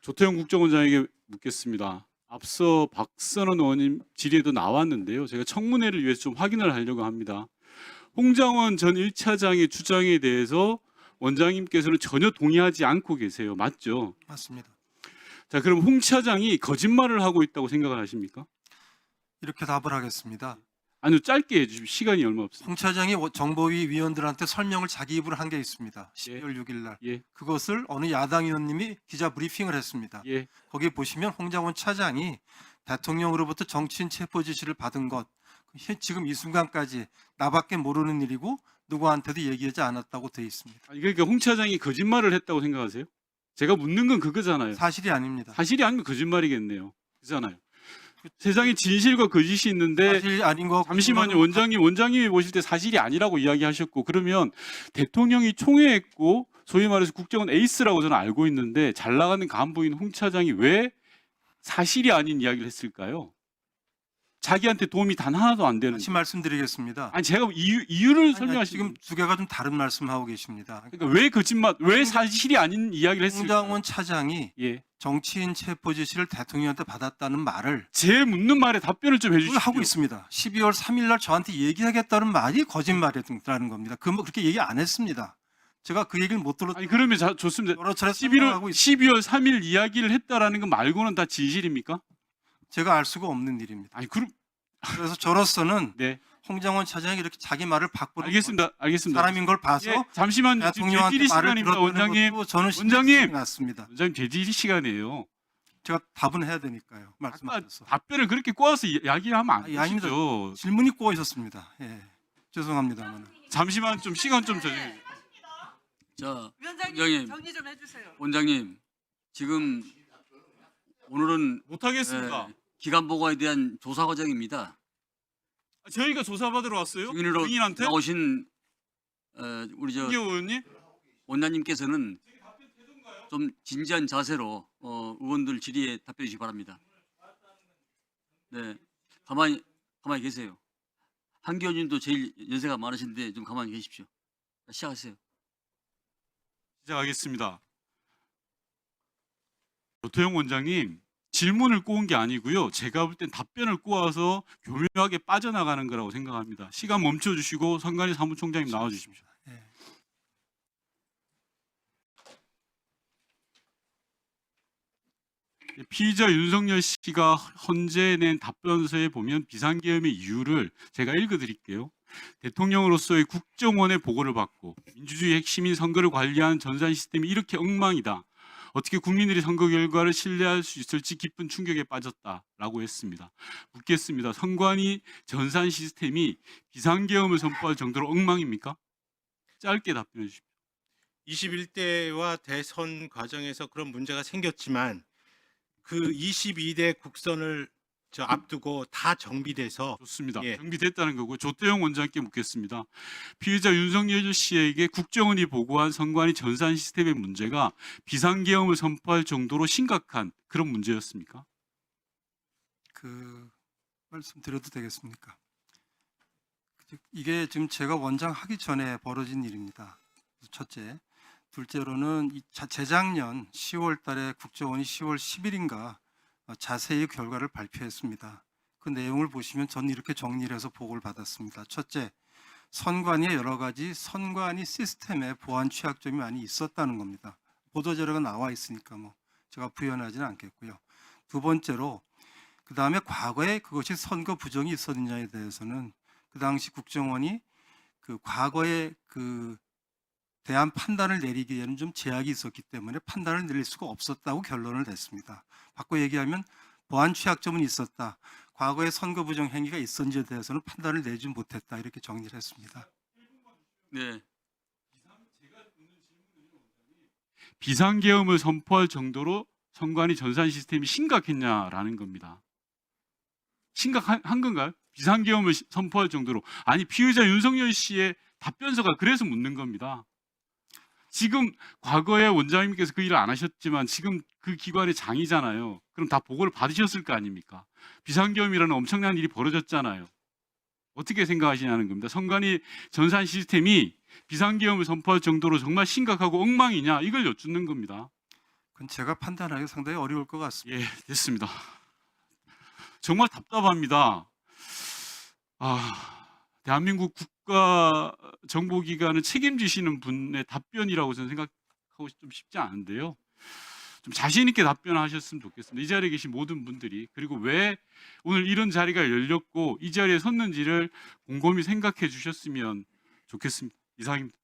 조태용 국정원장에게 묻겠습니다. 앞서 박선원 의원님 질의에도 나왔는데요. 제가 청문회를 위해서 좀 확인을 하려고 합니다. 홍장원 전 1차장의 주장에 대해서 원장님께서는 전혀 동의하지 않고 계세요. 맞죠? 맞습니다. 자, 그럼 홍 차장이 거짓말을 하고 있다고 생각을 하십니까? 이렇게 답을 하겠습니다. 아니요, 짧게 해주십시오. 시간이 얼마 없습니다. 홍 차장이 정보위 위원들한테 설명을 자기 입으로 한 게 있습니다. 예. 12월 6일 날. 예, 그것을 어느 야당 의원님이 기자 브리핑을 했습니다. 예. 거기 보시면 홍장원 차장이 대통령으로부터 정치인 체포 지시를 받은 것, 지금 이 순간까지 나밖에 모르는 일이고 누구한테도 얘기하지 않았다고 돼 있습니다. 아니, 그러니까 홍 차장이 거짓말을 했다고 생각하세요? 제가 묻는 건 그거잖아요. 사실이 아닙니다. 사실이 아니면 거짓말이겠네요. 그잖아요. 세상에 진실과 거짓이 있는데 사실이 아닌 거. 잠시만요. 원장님이 보실 때 사실이 아니라고 이야기하셨고, 그러면 대통령이 총회했고 소위 말해서 국정원 에이스라고 저는 알고 있는데 잘 나가는 간부인 홍 차장이 왜 사실이 아닌 이야기를 했을까요? 자기한테 도움이 단 하나도 안 되는. 다시 말씀드리겠습니다. 아니 제가 이유를 아니, 설명하시면 지금 두 개가 좀 다른 말씀하고 계십니다. 그러니까 왜 거짓말, 왜 사실이 아닌 이야기를 했을까요? 홍장원 차장이 예, 정치인 체포 지시를 대통령한테 받았다는 말을 제 묻는 말에 답변을 좀 그걸 해주십시오. 하고 있습니다. 12월 3일 날 저한테 얘기하겠다는 말이 거짓말이라는 겁니다. 뭐 그렇게 얘기 안 했습니다. 제가 그 얘기를 못 들었. 아니 그러면 좋습니다. 여러 차례 설명하고 12월 3일 이야기를 했다라는 거 말고는 다 진실입니까? 제가 알 수가 없는 일입니다. 아니 그럼 그래서 저로서는 네, 홍장원 차장이 이렇게 자기 말을 바꾸는 알겠습니다. 사람인 걸 봐서 예, 잠시만요. 지금 대통령한테 제질의 말을 시간입니다, 들었다는 원장님. 것도 저는 원장님! 신경이 났습니다. 원장님 제질의 시간이에요. 제가 답은 해야 되니까요. 아까 말씀하셔서 답변을 그렇게 꼬아서 이야기하면 안 아니, 아닙니다. 되시죠. 질문이 꼬여 있었습니다. 예, 죄송합니다만. 잠시만 좀 시간 좀 줘주세요. 자, 위원장님 원장님. 정리 좀 해주세요. 원장님, 지금 오늘은 못하겠습니다. 기간 보고에 대한 조사 과정입니다. 저희가 조사받으러 왔어요. 증인으로 증인한테? 나오신 우리 저 김기 의원님? 원장님께서는 좀 진지한 자세로 의원들 질의에 답변해 주시기 바랍니다. 네, 가만히 계세요. 한기 의원님도 제일 연세가 많으신데 좀 가만히 계십시오. 자, 시작하세요. 시작하겠습니다. 조태용 원장님, 질문을 꼬은 게 아니고요. 제가 볼 땐 답변을 꼬아서 교묘하게 빠져나가는 거라고 생각합니다. 시간 멈춰주시고 선관위 사무총장님 나와주십시오. 예. 피의자 윤석열 씨가 헌재 낸 답변서에 보면 비상계엄의 이유를 제가 읽어드릴게요. 대통령으로서의 국정원의 보고를 받고 민주주의 핵심인 선거를 관리하는 전산 시스템이 이렇게 엉망이다. 어떻게 국민들이 선거 결과를 신뢰할 수 있을지 깊은 충격에 빠졌다라고 했습니다. 묻겠습니다. 선관위 전산 시스템이 비상계엄을 선포할 정도로 엉망입니까? 짧게 답변해 주십시오. 21대와 대선 과정에서 그런 문제가 생겼지만 그 22대 국선을 앞두고 다 정비돼서 좋습니다. 예. 정비됐다는 거고 조태용 원장께 묻겠습니다. 피의자 윤석열 씨에게 국정원이 보고한 선관위 전산 시스템의 문제가 비상계엄을 선포할 정도로 심각한 그런 문제였습니까? 그 말씀드려도 되겠습니까? 이게 지금 제가 원장 하기 전에 벌어진 일입니다. 첫째, 둘째로는 재작년 10월 달에 국정원이 10월 10일인가 자세히 결과를 발표했습니다. 그 내용을 보시면 저는 이렇게 정리를 해서 보고를 받았습니다. 첫째, 선관위의 여러 가지 선관위 시스템에 보안 취약점이 많이 있었다는 겁니다. 보도자료가 나와 있으니까 뭐 제가 부연하지는 않겠고요. 두 번째로 그 다음에 과거에 그것이 선거 부정이 있었느냐에 대해서는 그 당시 국정원이 그 과거에 그 대한 판단을 내리기에는 좀 제약이 있었기 때문에 판단을 내릴 수가 없었다고 결론을 냈습니다. 바꿔 얘기하면 보안 취약점은 있었다. 과거에 선거 부정 행위가 있었는지에 대해서는 판단을 내지 못했다. 이렇게 정리를 했습니다. 네, 비상계엄을 선포할 정도로 선관위 전산 시스템이 심각했냐라는 겁니다. 심각한 건가요? 비상계엄을 선포할 정도로. 아니, 피의자 윤석열 씨의 답변서가 그래서 묻는 겁니다. 지금 과거에 원장님께서 그 일을 안 하셨지만 지금 그 기관의 장이잖아요. 그럼 다 보고를 받으셨을 거 아닙니까? 비상계엄이라는 엄청난 일이 벌어졌잖아요. 어떻게 생각하시냐는 겁니다. 선관위 전산 시스템이 비상계엄을 선포할 정도로 정말 심각하고 엉망이냐 이걸 여쭙는 겁니다. 그건 제가 판단하기 상당히 어려울 것 같습니다. 예, 됐습니다. 정말 답답합니다. 대한민국 국가정보기관을 책임지시는 분의 답변이라고 저는 생각하고 좀 쉽지 않은데요. 좀 자신 있게 답변하셨으면 좋겠습니다. 이 자리에 계신 모든 분들이, 그리고 왜 오늘 이런 자리가 열렸고 이 자리에 섰는지를 곰곰이 생각해 주셨으면 좋겠습니다. 이상입니다.